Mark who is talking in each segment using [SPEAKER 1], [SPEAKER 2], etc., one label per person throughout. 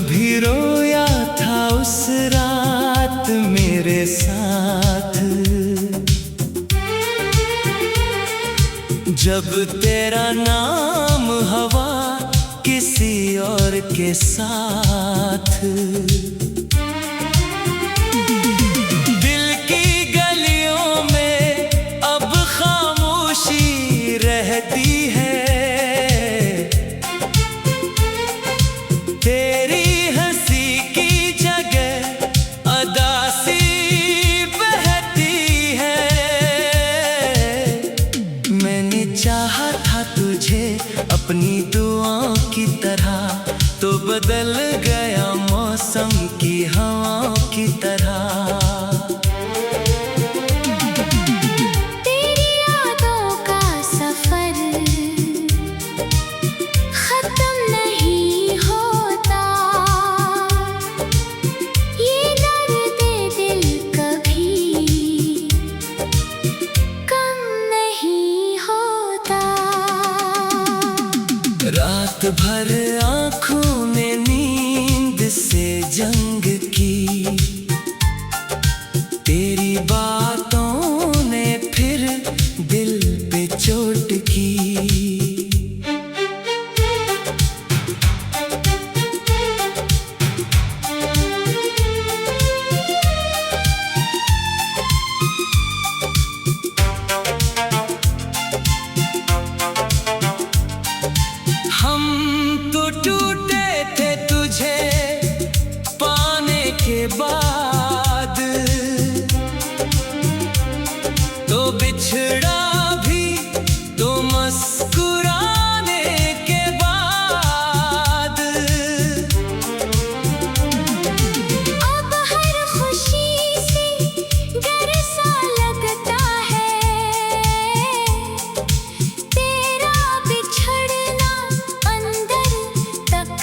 [SPEAKER 1] भी रोया था उस रात मेरे साथ, जब तेरा नाम हवा किसी और के साथ। दिल की गलियों में अब खामोशी रहती है, तेरी हंसी की जगह अदासी बहती है। मैंने चाहा था तुझे अपनी दुआओं की तरह, तो बदल गया मौसम की हवाओं की तरह। रात भर आँखों ने नींद से जंग की, तेरी बातों ने फिर दिल पे चोट की। हम तो टूटे थे तुझे पाने के बाद, तो बिछड़ा भी तो मुस्कुराने के बाद। अब हर खुशी से डर सा लगता है, तेरा बिछड़ना अंदर तक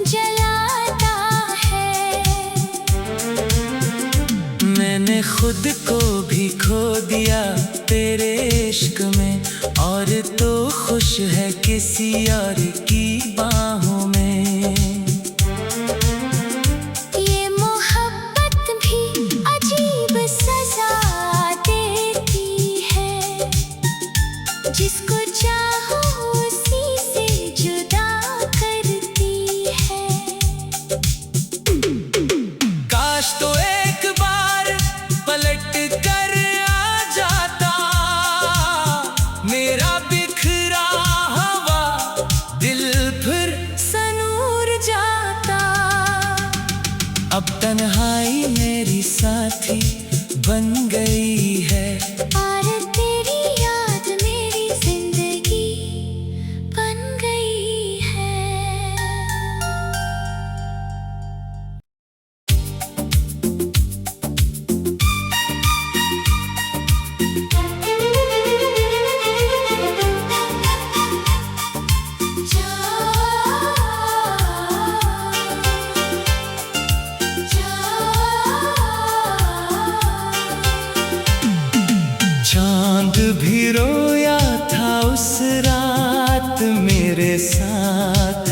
[SPEAKER 1] जलाता है। मैंने खुद को भी खो दिया तेरे इश्क में, और तो खुश है किसी और की बाहों में। ये मोहब्बत भी अजीब सजा देती है, जिसको चाहो उसी से जुदा करती है। काश तो एक बार पलट कर आ जाता, मेरा बिखरा हवा दिल फिर सनूर जाता। अब तन्हाई मेरी साथी बन गई है, और तेरी याद मेरी जिंदगी बन गई है। चांद भी रोया था उस रात मेरे साथ,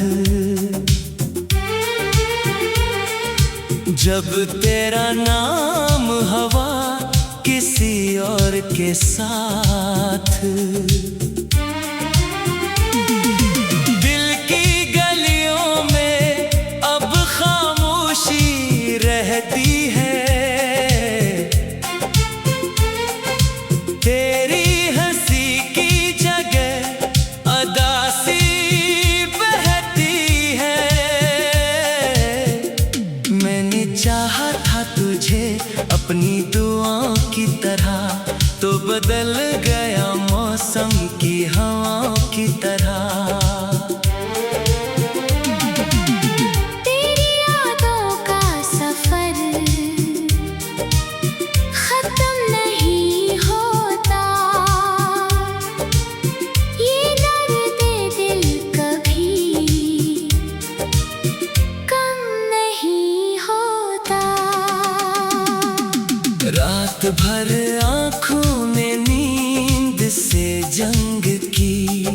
[SPEAKER 1] जब तेरा नाम हवा किसी और के साथ। दिल की गलियों में अब खामोशी रहती है, तेरी हंसी की जगह अदासी बहती है। मैंने चाहा था तुझे अपनी दुआओं की तरह, तो बदल गया मौसम की हवाओं की तरह। रात भर आँखों ने नींद से जंग की,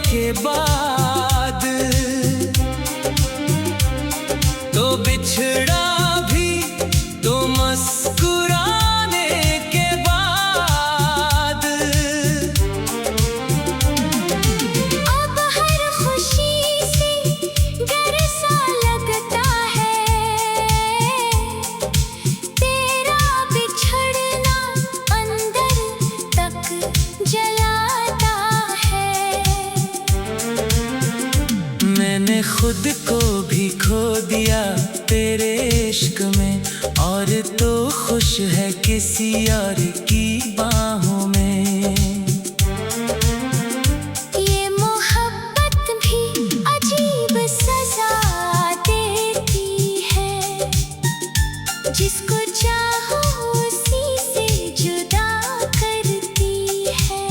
[SPEAKER 1] के बाद तो बिछड़ा भी, तो मुस्कुराने के बाद
[SPEAKER 2] अब हर खुशी से डर सा लगता है, तेरा बिछड़ना अंदर तक जलाता है।
[SPEAKER 1] मैंने खुद को भी खो दिया तेरे इश्क में, और तो खुश है किसी और की बाहों में।
[SPEAKER 2] ये मोहब्बत भी अजीब सजा देती है, जिसको चाहो उसी से जुदा करती है।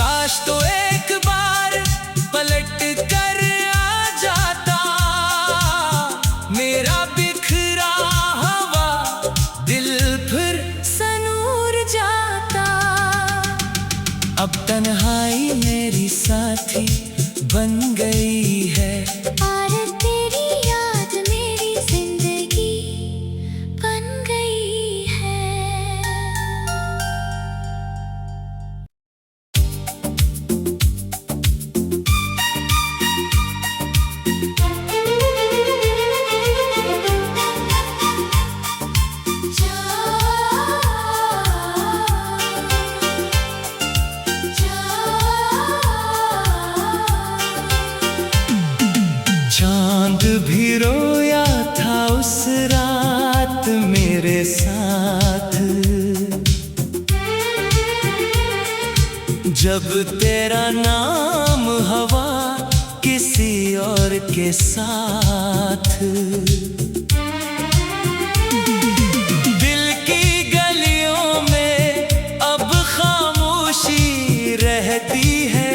[SPEAKER 1] काश तो एक बार पलट कर आ जाता, मेरा बिखरा हुआ दिल फिर
[SPEAKER 2] सनूर जाता।
[SPEAKER 1] अब तन्हाई मेरी साथी बन गई है,
[SPEAKER 2] और तेरी याद मेरी जिंदगी बन गई है।
[SPEAKER 1] चांद भी रोया था उस रात मेरे साथ, जब तेरा नाम हवा किसी और के साथ। दिल की गलियों में अब खामोशी रहती है,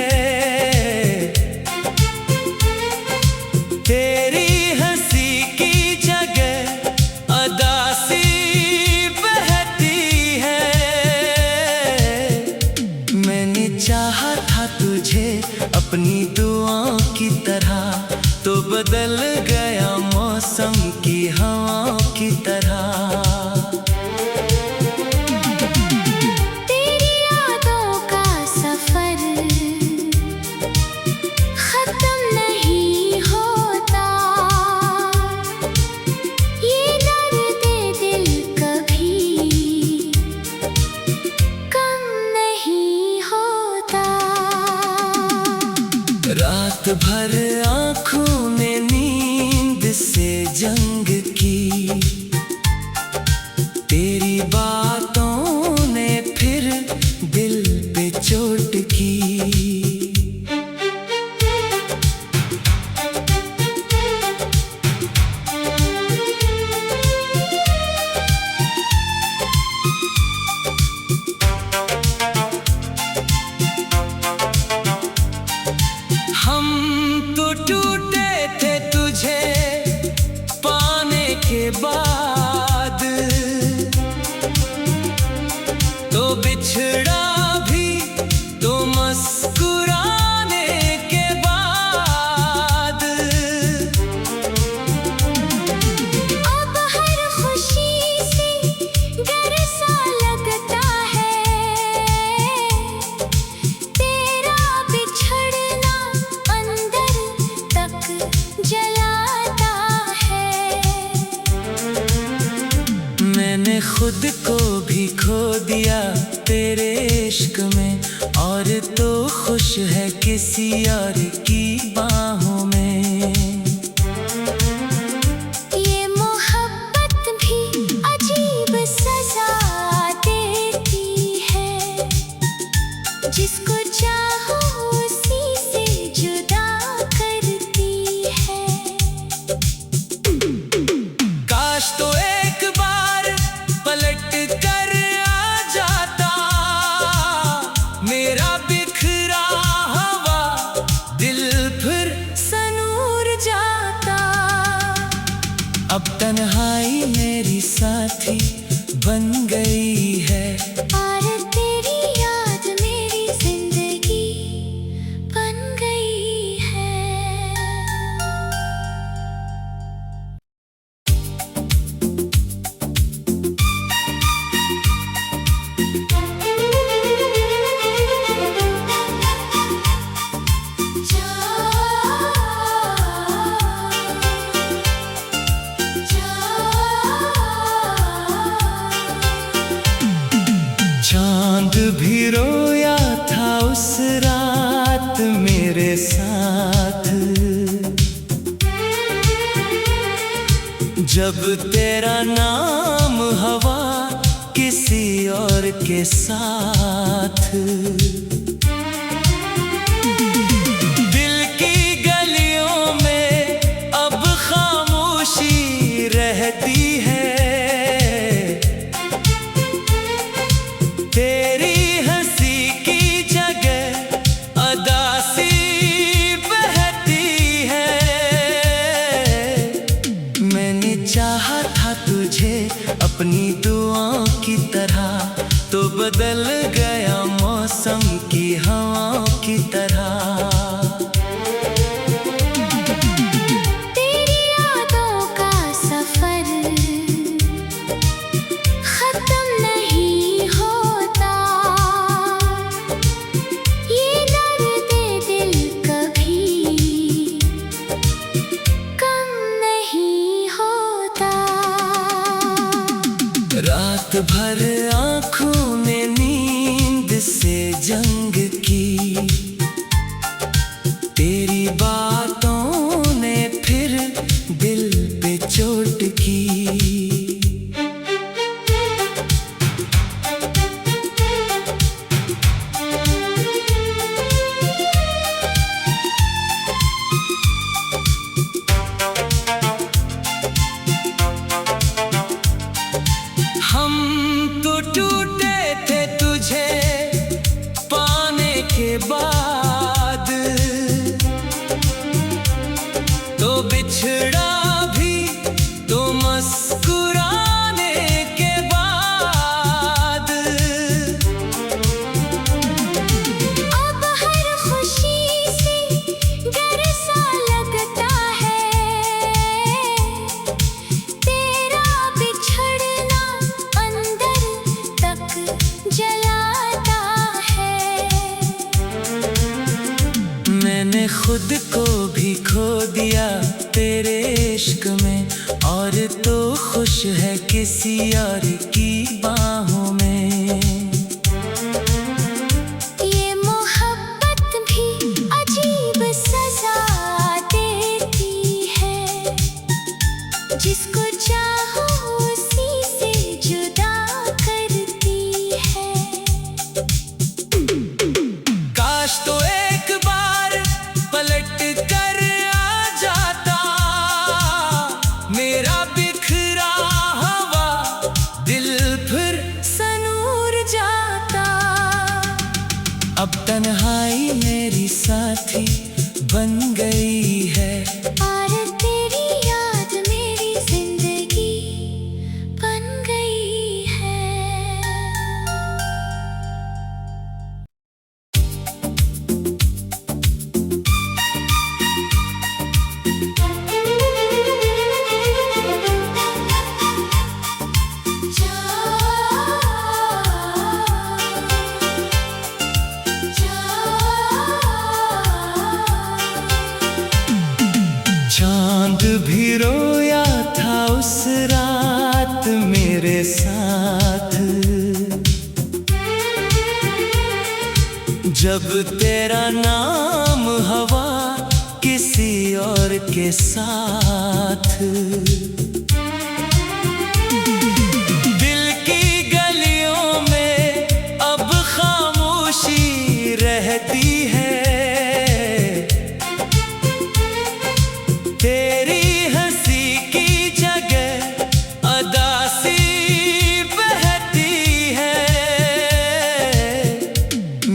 [SPEAKER 1] तेरी हंसी की जगह अदासी बहती है। मैंने चाहा था तुझे अपनी दुआओं की तरह, तो बदल गया मौसम की हवाओं की तरह।
[SPEAKER 2] तेरी यादों का सफर खत्म नहीं होता, ये दर्द दिल कभी कम नहीं होता।
[SPEAKER 1] रात भर आँखों ने नींद से जंग की, तेरी बातों ने फिर दिल पे चोट की। हम तो टूटे थे तुझे पाने के बाद, तो बिछड़ा भी, तो मुस्कुराने के बाद
[SPEAKER 2] अब हर खुशी से डर सा लगता है, तेरा बिछड़ना अंदर तक जलाता है।
[SPEAKER 1] मैंने खुद को भी खो दिया तेरे इश्क में, और तो खुश है किसी और की बाहों में।
[SPEAKER 2] ये मोहब्बत भी अजीब सजा देती है, जिसको चाहो उसी से जुदा करती है।
[SPEAKER 1] काश तो एक बार पलट कर आ जाता, मेरा बिखरा हुआ दिल फिर
[SPEAKER 2] सनूर जाता।
[SPEAKER 1] अब तन्हाई मेरी साथी बन गई है,
[SPEAKER 2] और तेरी याद मेरी जिंदगी
[SPEAKER 1] उस रात मेरे साथ, जब तेरा नाम हवा किसी और के साथ। दिल की गलियों में अब खामोशी रहती है, तेरी हंसी की जगह अदासी बहती है। मैंने चाहा था तुझे अपनी दुआओं की तरह, तो बदल गया मौसम की हवाओं की तरह।
[SPEAKER 2] तेरी यादों का सफर खत्म नहीं होता, ये दर्द दिल कभी कम नहीं होता।
[SPEAKER 1] रात भर आँखों ने नींद से जंग की, तेरी बातों ने फिर दिल पे चोट की। हम तो टूटे थे तुझे पाने के बाद, तो बिछड़ा भी तो मुस्कुराने के बाद।
[SPEAKER 2] अब हर खुशी से डर सा लगता है, तेरा बिछड़ना अंदर तक जलाता है।
[SPEAKER 1] मैंने खुद को भी खो दिया तेरे इश्क में, और तो खुश है किसी और की बाहों में।
[SPEAKER 2] ये मोहब्बत भी अजीब सजा देती है, जिसको चाहो उसी से जुदा करती है।
[SPEAKER 1] काश तो एक बार पलट कर आ जाता, मेरा बिखरा हुआ दिल फिर
[SPEAKER 2] सनूर जाता।
[SPEAKER 1] अब तन्हाई मेरी साथी बन गई है,
[SPEAKER 2] और तेरी याद मेरी जिंदगी बन गई है।
[SPEAKER 1] चांद भी रोया था उस रात मेरे साथ, जब तेरा नाम हवा किसी और के साथ। दिल की गलियों में अब खामोशी रहती है, तेरी हंसी की जगह अदासी बहती है।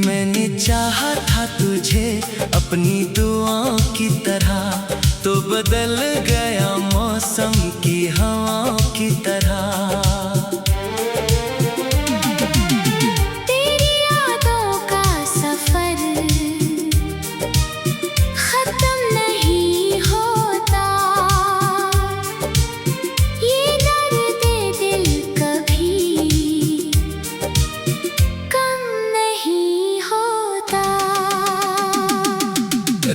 [SPEAKER 1] मैंने चाहा था तुझे अपनी दुआओं की तरह, तो बदल गया मौसम की हवाओं की तरह।
[SPEAKER 2] तेरी यादों का सफर खत्म नहीं होता, ये दर्द दिल कभी कम नहीं होता।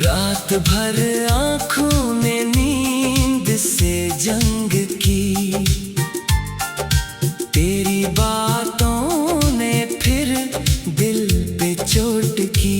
[SPEAKER 1] रात भर आँखों ने नींद से जंग की, तेरी बातों ने फिर दिल पे चोट की।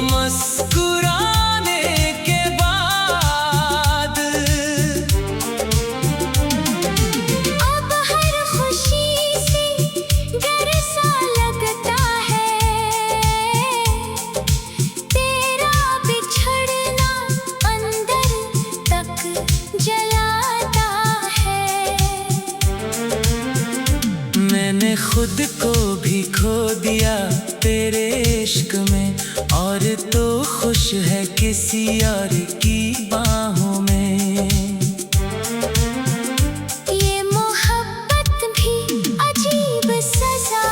[SPEAKER 1] मुस्कुराने के बाद
[SPEAKER 2] अब हर खुशी से डर सा लगता है, तेरा बिछड़ना अंदर तक जलाता है।
[SPEAKER 1] मैंने खुद को भी खो दिया तेरे इश्क में, और तो खुश है किसी और की बाहों में।
[SPEAKER 2] ये मोहब्बत भी अजीब सजा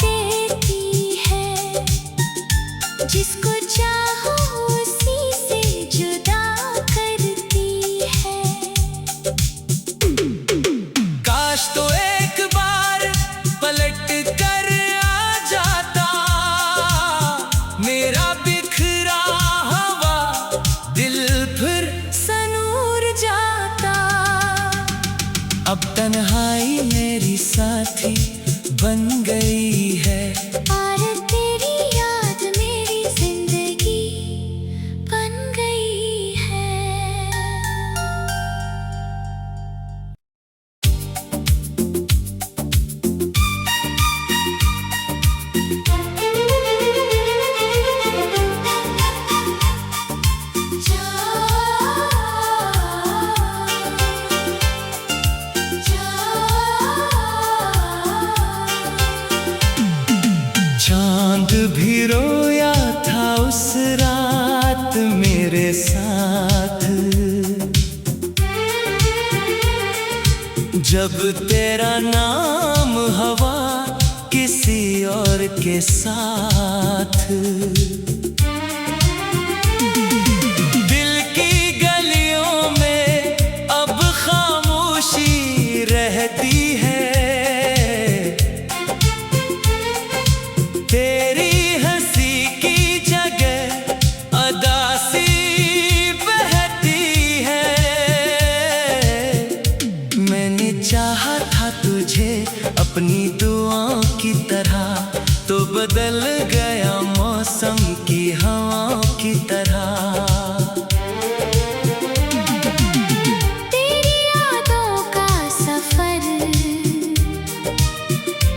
[SPEAKER 2] देती है, जिसको चाहो उसी से जुदा करती है।
[SPEAKER 1] काश तो एक बार पलट कर आ जाता, मेरा बिखरा हुआ दिल फिर
[SPEAKER 2] सनूर जाता।
[SPEAKER 1] अब तन्हाई मेरी साथी बन गई है,
[SPEAKER 2] और तेरी याद मेरी जिंदगी बन गई है।
[SPEAKER 1] चांद भी रोया था उस रात मेरे साथ, जब तेरा नाम हवा किसी और के साथ। दिल की गलियों में अब खामोशी रहती है, तेरी हंसी की जगह अदासी बहती है। मैंने चाहा था तुझे अपनी दुआओं की तरह, तो बदल गया मौसम की हवाओं की तरह।
[SPEAKER 2] तेरी यादों का सफर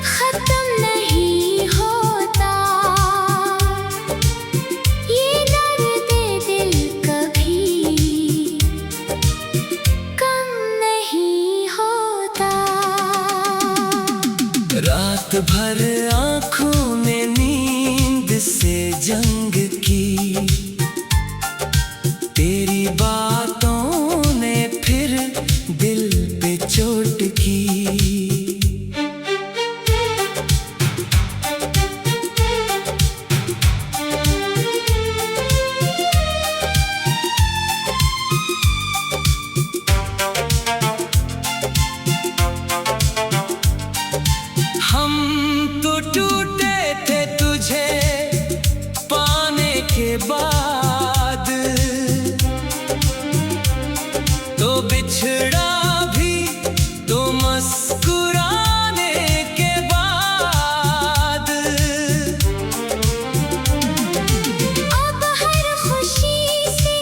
[SPEAKER 2] खत्म नहीं होता, ये दर्द दिल कभी कम नहीं होता।
[SPEAKER 1] रात भर आँखों ने नींद से जंग की, तेरी बातों ने फिर दिल पे चोट की। हम तो टूटे थे तुझे पाने के बाद, तो बिछड़ा भी तो मुस्कुराने के बाद।
[SPEAKER 2] अब हर खुशी से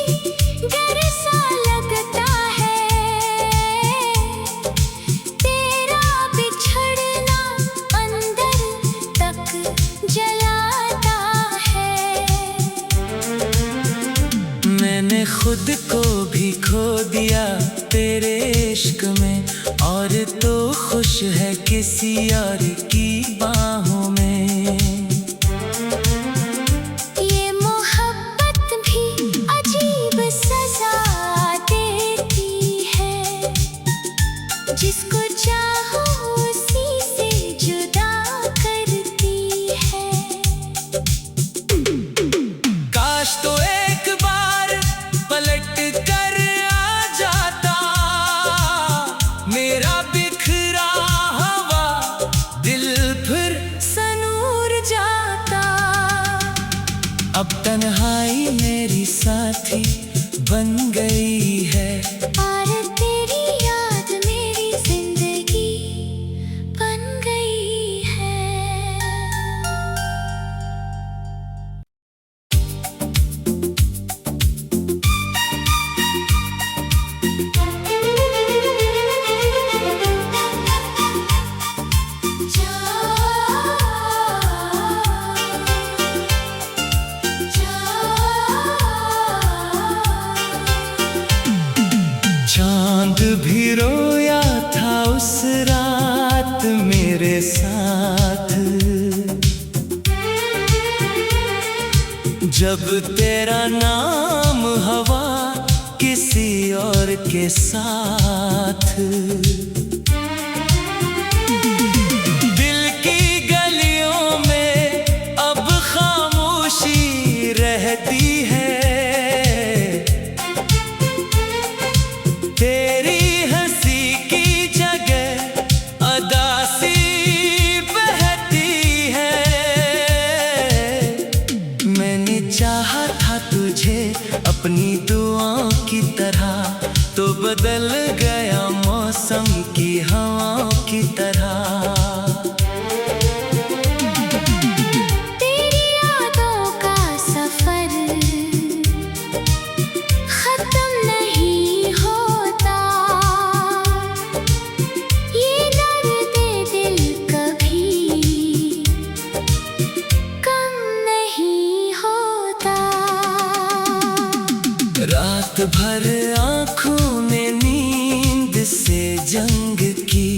[SPEAKER 2] डर सा लगता है, तेरा बिछड़ना अंदर तक जलाता है।
[SPEAKER 1] मैंने खुद को भी खो दिया तेरे इश्क में, और तो खुश है किसी और की बाहों में।
[SPEAKER 2] ये मोहब्बत भी अजीब सजा देती है, जिसको चाहो उसी से जुदा करती है।
[SPEAKER 1] काश तो एक बार पलट कर आ जाता, मेरा बिखरा हुआ दिल फिर
[SPEAKER 2] सनूर जाता।
[SPEAKER 1] अब तन्हाई मेरी साथी बन गई है,
[SPEAKER 2] और तेरी याद मेरी जिंदगी बन गई है।
[SPEAKER 1] भी रोया था उस रात मेरे साथ, जब तेरा नाम हवा किसी और के साथ। दिल की गलियों में अब खामोशी रहती है, तेरी हंसी की जगह अदासी बहती है। मैंने चाहा था तुझे अपनी दुआओं की तरह, तो बदल गया मौसम की हवाओं की तरह।
[SPEAKER 2] तेरी यादों का सफर खत्म नहीं होता, ये दर्द दिल कभी कम नहीं होता।
[SPEAKER 1] रात भर आँखों ने नींद से जंग की,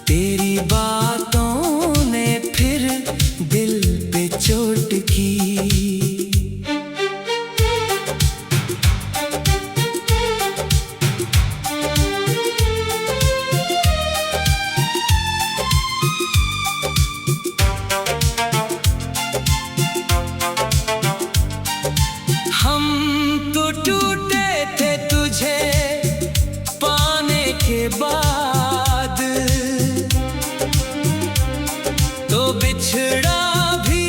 [SPEAKER 1] तेरी बातों ने फिर दिल पे चोट की। हम तो टूटे थे तुझे पाने के बाद, तो बिछड़ा भी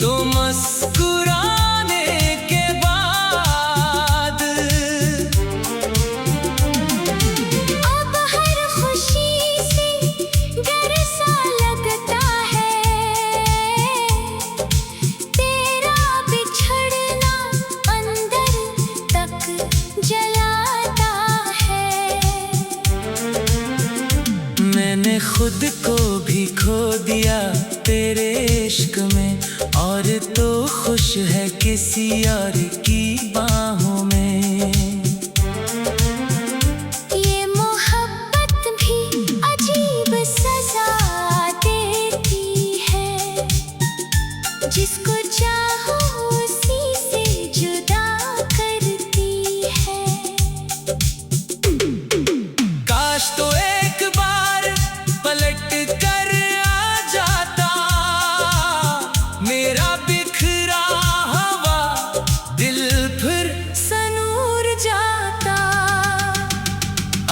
[SPEAKER 1] तो मुस्कुराने के बाद।
[SPEAKER 2] अब हर खुशी से डर सा लगता है, तेरा बिछड़ना अंदर तक जलाता है।
[SPEAKER 1] मैंने खुद को भी खो दिया तेरे इश्क में, और तो खुश है किसी और की बाहों में।
[SPEAKER 2] ये मोहब्बत भी अजीब सजा देती है, जिसको चाहो उसी से जुदा करती है।
[SPEAKER 1] काश तो एक बार पलट कर आ जाता, मेरा बिखरा हवा दिल फिर
[SPEAKER 2] सनूर जाता।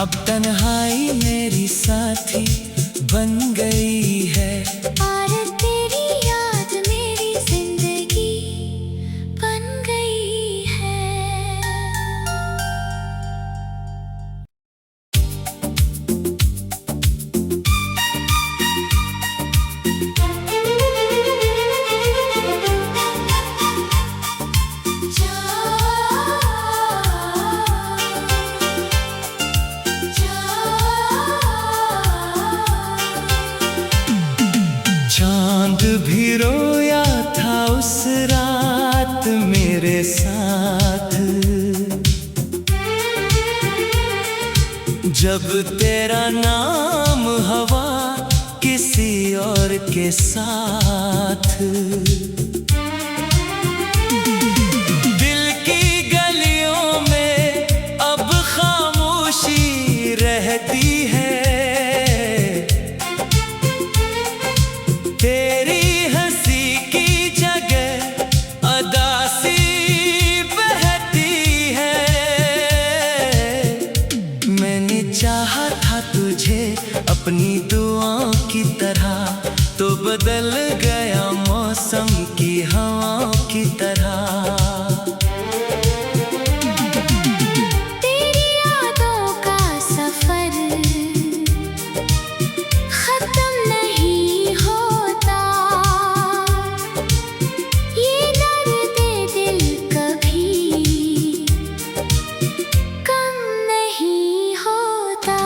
[SPEAKER 1] अब तन्हाई मेरी साथी बन गई है,
[SPEAKER 2] और तेरी याद मेरी जिंदगी बन गई है।
[SPEAKER 1] चांद भी रोया था उस रात मेरे साथ, जब तेरा नाम हवा किसी और के साथ। दिल की गलियों में अब खामोशी रहती है, तेरी हंसी की जगह अदासी बहती है। मैंने चाहा था तुझे अपनी दुआओं की तरह, तो बदल गया मौसम की हवाओं की तरह।
[SPEAKER 2] तेरी यादों का सफर खत्म नहीं होता, ये दर्द दिल कभी कम नहीं होता।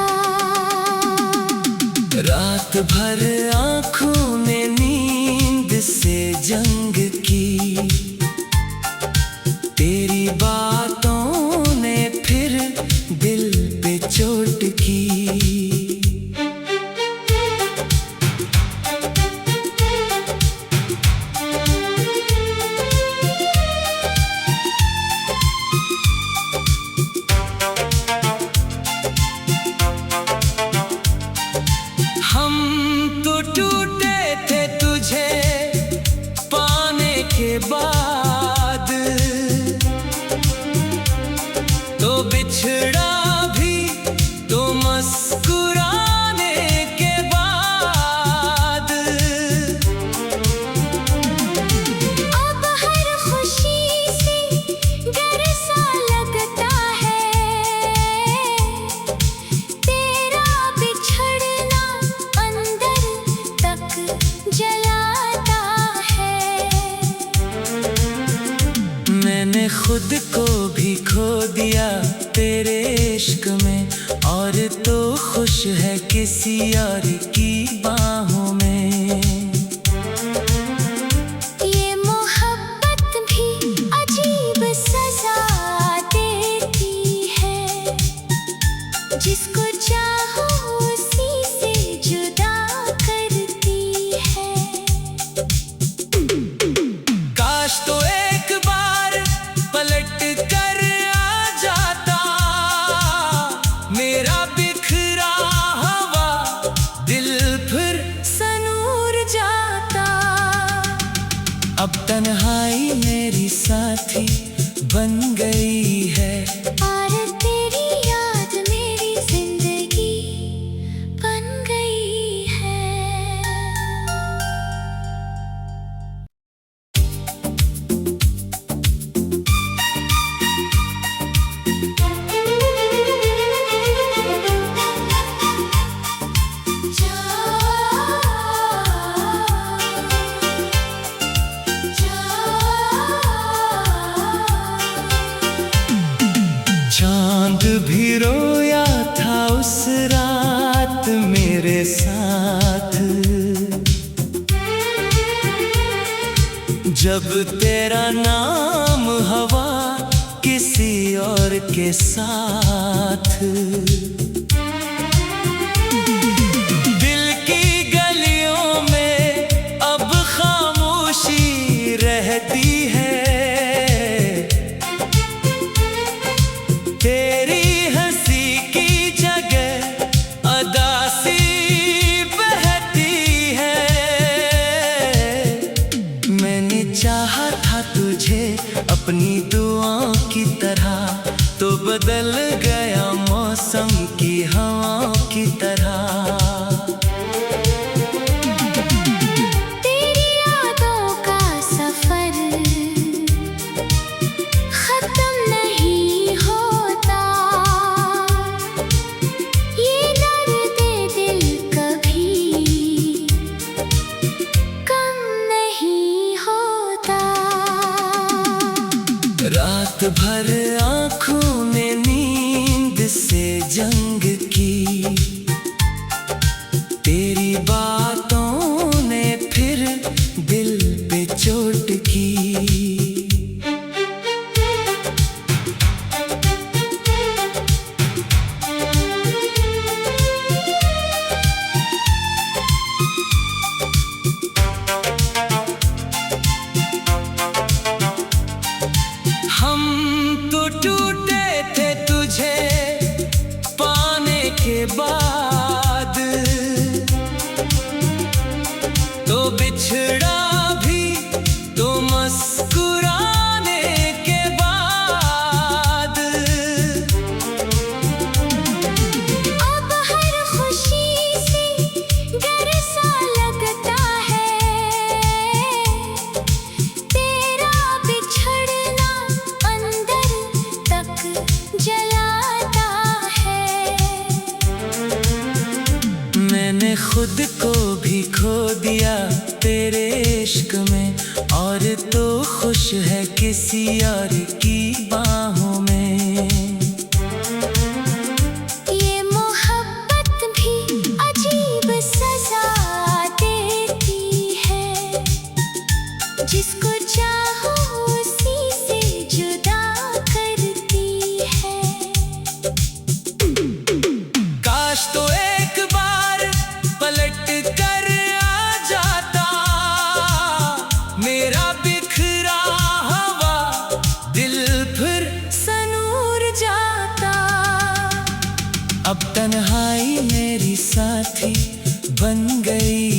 [SPEAKER 1] रात भर आँखों ने नींद से जंग की, तेरी बातों ने फिर बाद तो बिछड़ा भी तो मुस्कुराने के बाद।
[SPEAKER 2] अब हर खुशी से डर सा लगता है, तेरा बिछड़ना अंदर तक जलाता है।
[SPEAKER 1] मैंने खुद को भी खो दिया तेरे इश्क में, और तो खुश है किसी और की बाहों में।
[SPEAKER 2] ये मोहब्बत भी अजीब सजा देती है, जिसको चाहो उसी से जुदा करती है।
[SPEAKER 1] काश तो एक बार पलट कर आ जाता, मेरा बिखरा हुआ दिल फिर
[SPEAKER 2] सनूर जाता।
[SPEAKER 1] अब तन्हाई मेरी साथी बन गई है,
[SPEAKER 2] और तेरी याद मेरी जिंदगी बन गई है।
[SPEAKER 1] चांद भी रोया था उस रात मेरे साथ, जब तेरा नाम हवा किसी और के साथ। दिल की गलियों में अब खामोशी रहती है, तेरी हंसी की जगह अदासी बहती है। मैंने चाहा था तुझे अपनी दुआओं की तरह, तो बदल गया मौसम की हवाओं की तरह।
[SPEAKER 2] तेरी यादों का सफर खत्म नहीं होता, ये दर्द दिल कभी कम नहीं होता।
[SPEAKER 1] रात भर आँखों ने नींद से जंग की, तेरी बातों ने फिर दिल पे चोट की। हम तो टूटे थे तुझे पाने के बाद, तो बिछड़ा भी तो मुस्कुराने के बाद।
[SPEAKER 2] अब हर खुशी से डर सा लगता है, तेरा बिछड़ना अंदर तक जलाता है।
[SPEAKER 1] मैंने खुद को भी खो दिया तेरे इश्क में, और तो खुश है किसी और की बाहों में।
[SPEAKER 2] ये मोहब्बत भी अजीब सजा देती है, जिसको चाहो उसी से जुदा करती है।
[SPEAKER 1] काश तो एक बार पलट कर आ जाता, मेरा बिखरा हुआ दिल फिर
[SPEAKER 2] सनूर जाता।
[SPEAKER 1] अब तन्हाई मेरी साथी बन गई